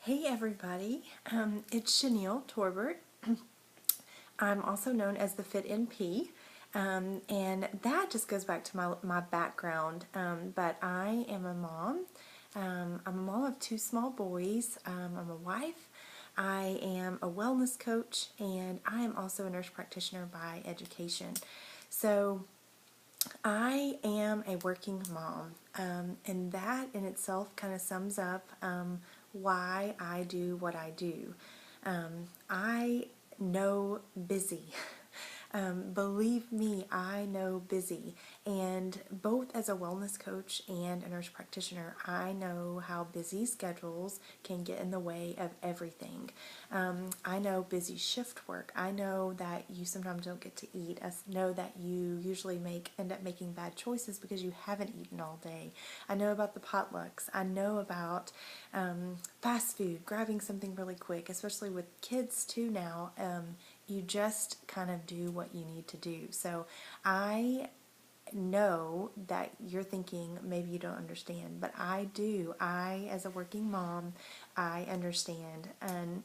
Hey everybody, it's Chanel Torbert. I'm also known as the Fit NP, and that just goes back to my background. But I am a mom. I'm a mom of two small boys. I'm a wife. I am a wellness coach, and I am also a nurse practitioner by education. So I am a working mom, and that in itself kind of sums up why I do what I do. I know busy. Believe me, I know busy. And both as a wellness coach and a nurse practitioner, I know how busy schedules can get in the way of everything. I know busy shift work. I know that you sometimes don't get to eat. I know that you usually end up making bad choices because you haven't eaten all day. I know about the potlucks. I know about fast food, grabbing something really quick, especially with kids too now. You just kind of do what you need to do. So I know that you're thinking maybe you don't understand, but I do. As a working mom, I understand. And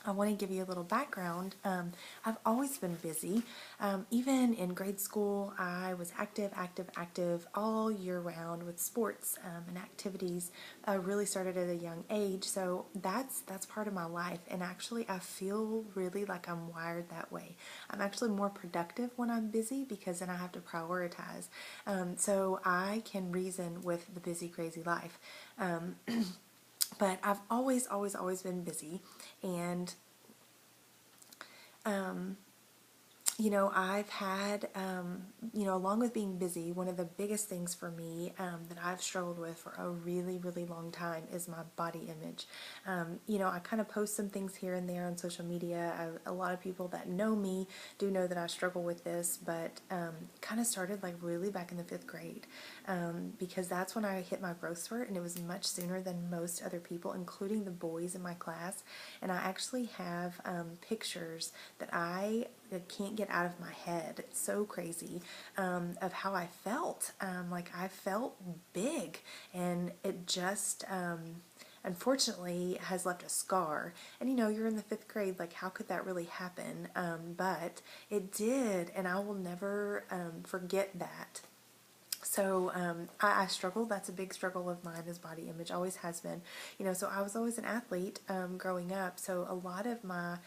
I want to give you a little background. I've always been busy. Even in grade school, I was active all year round with sports and activities. I really started at a young age, so that's part of my life. And actually, I feel really like I'm wired that way. I'm actually more productive when I'm busy because then I have to prioritize. So I can reason with the busy, crazy life. But I've always been busy, and I've had, along with being busy, one of the biggest things for me that I've struggled with for a really long time is my body image. I kind of post some things here and there on social media. A lot of people that know me do know that I struggle with this, but kind of started like really back in the 5th grade because that's when I hit my growth spurt, and it was much sooner than most other people, including the boys in my class. And I actually have pictures that I can't get out of my head. It's so crazy of how I felt. Like I felt big, and it just unfortunately has left a scar. And you're in the 5th grade, like how could that really happen? But it did, and I will never forget that. So I struggle. That's a big struggle of mine, is body image. Always has been. So I was always an athlete growing up. So a lot of my,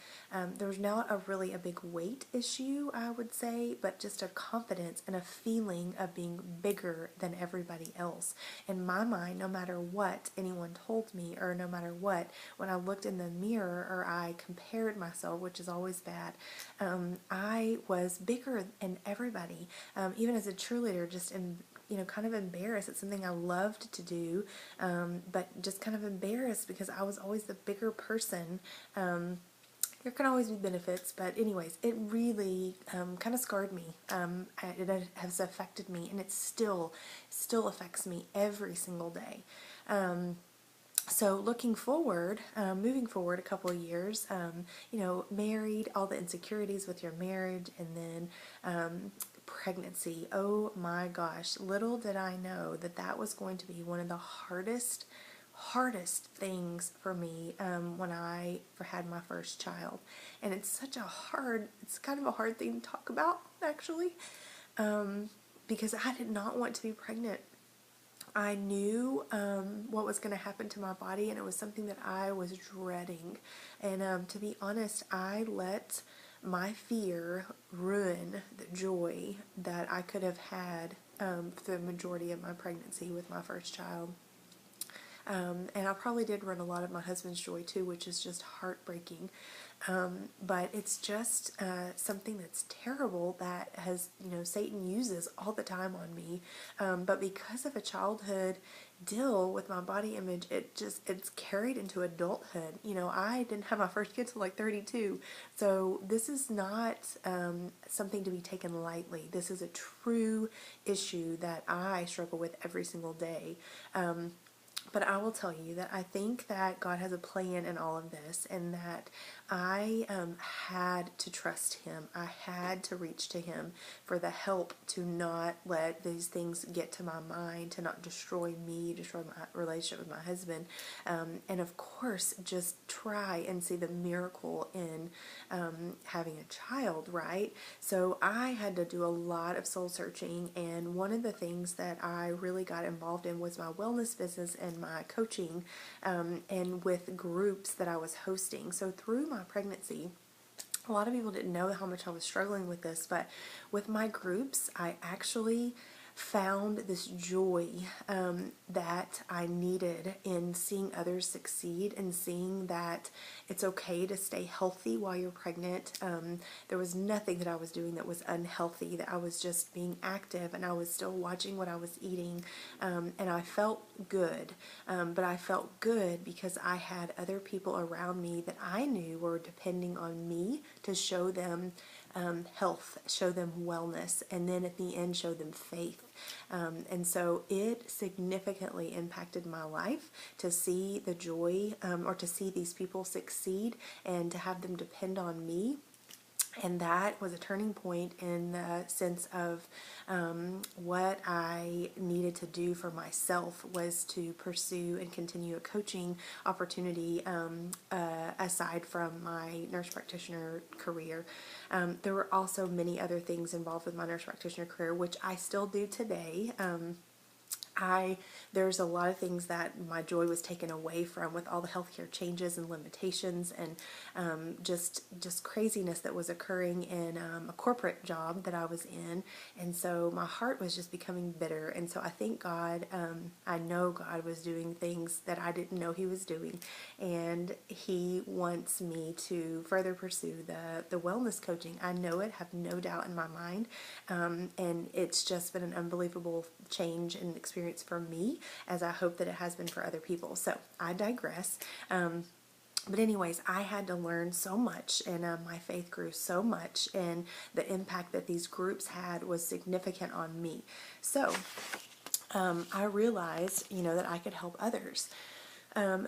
there was not really a big weight issue, I would say, but just a confidence and a feeling of being bigger than everybody else. In my mind, no matter what anyone told me, or no matter what, when I looked in the mirror or I compared myself, which is always bad, I was bigger than everybody. Even as a cheerleader, just in kind of embarrassed. It's something I loved to do, but just kind of embarrassed because I was always the bigger person. There can always be benefits, but anyways, it really kind of scarred me. It has affected me, and it still affects me every single day. So looking forward, moving forward a couple of years, married, all the insecurities with your marriage, and then pregnancy. Oh my gosh, little did I know that that was going to be one of the hardest things for me when I had my first child. And it's kind of a hard thing to talk about, actually, because I did not want to be pregnant. I knew what was going to happen to my body, and it was something that I was dreading. And to be honest, I let my fear ruin the joy that I could have had for the majority of my pregnancy with my first child. And I probably did ruin a lot of my husband's joy too, which is just heartbreaking. But it's just something that's terrible that Satan uses all the time on me. But because of a childhood deal with my body image, it's carried into adulthood. I didn't have my first kid till like 32. So this is not something to be taken lightly. This is a true issue that I struggle with every single day. But I will tell you that I think that God has a plan in all of this, and that I had to trust Him. I had to reach to Him for the help to not let these things get to my mind, to not destroy me, destroy my relationship with my husband. And of course, just try and see the miracle in having a child, right? So I had to do a lot of soul searching, and one of the things that I really got involved in was my wellness business and my coaching, and with groups that I was hosting. So through my pregnancy, a lot of people didn't know how much I was struggling with this, but with my groups, I actually found this joy that I needed in seeing others succeed and seeing that it's okay to stay healthy while you're pregnant. There was nothing that I was doing that was unhealthy, that I was just being active and I was still watching what I was eating, and I felt good. But I felt good because I had other people around me that I knew were depending on me to show them health, show them wellness, and then at the end show them faith. And so it significantly impacted my life to see the joy, or to see these people succeed and to have them depend on me. And that was a turning point in the sense of what I needed to do for myself was to pursue and continue a coaching opportunity aside from my nurse practitioner career. There were also many other things involved with my nurse practitioner career, which I still do today. There's a lot of things that my joy was taken away from with all the healthcare changes and limitations, and just craziness that was occurring in a corporate job that I was in. And so my heart was just becoming bitter. And so I thank God, I know God was doing things that I didn't know He was doing, and He wants me to further pursue the wellness coaching. I know it, have no doubt in my mind, and it's just been an unbelievable change and experience for me, as I hope that it has been for other people. So I digress. But anyways, I had to learn so much, and my faith grew so much, and the impact that these groups had was significant on me. So I realized, that I could help others.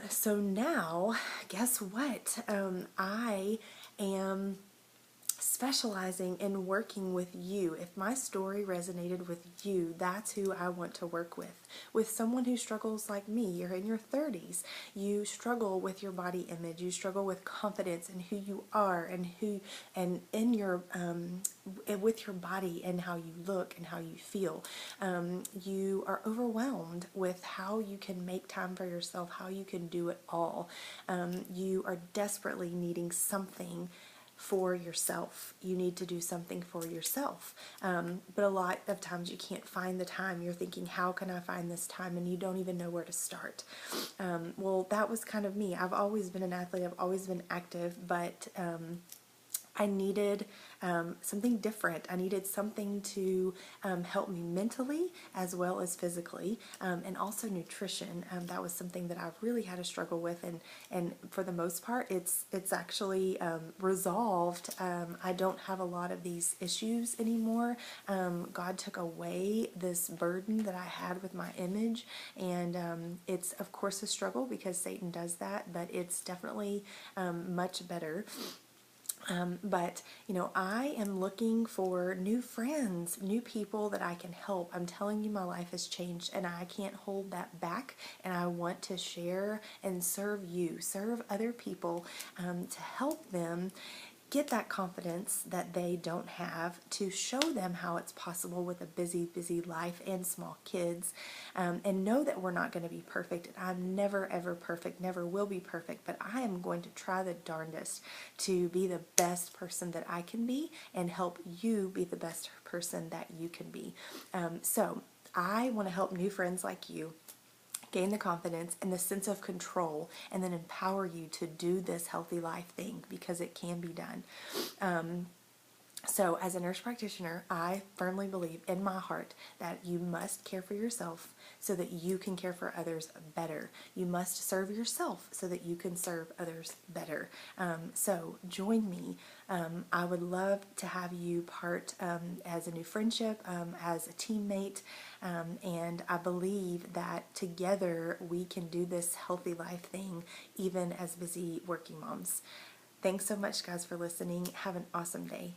So now, guess what? I am specializing in working with you. If my story resonated with you, that's who I want to work with. With someone who struggles like me. You're in your 30s. You struggle with your body image. You struggle with confidence in who you are and in your with your body and how you look and how you feel. You are overwhelmed with how you can make time for yourself, how you can do it all. You are desperately needing something for yourself. You need to do something for yourself. But a lot of times you can't find the time. You're thinking, how can I find this time? And you don't even know where to start. Well, that was kind of me. I've always been an athlete. I've always been active, but I needed something different. I needed something to help me mentally as well as physically, and also nutrition. That was something that I've really had a struggle with, and for the most part, it's actually resolved. I don't have a lot of these issues anymore. God took away this burden that I had with my image, and it's of course a struggle because Satan does that, but it's definitely much better. But I am looking for new friends, new people that I can help. I'm telling you, my life has changed, and I can't hold that back. And I want to share and serve you, serve other people, to help them get that confidence that they don't have, to show them how it's possible with a busy life and small kids, and know that we're not going to be perfect. I'm never ever perfect, never will be perfect, but I am going to try the darndest to be the best person that I can be and help you be the best person that you can be. So I want to help new friends like you gain the confidence and the sense of control, and then empower you to do this healthy life thing, because it can be done. So, as a nurse practitioner, I firmly believe in my heart that you must care for yourself so that you can care for others better. You must serve yourself so that you can serve others better. So, join me. I would love to have you part as a new friendship, as a teammate, and I believe that together we can do this healthy life thing, even as busy working moms. Thanks so much, guys, for listening. Have an awesome day.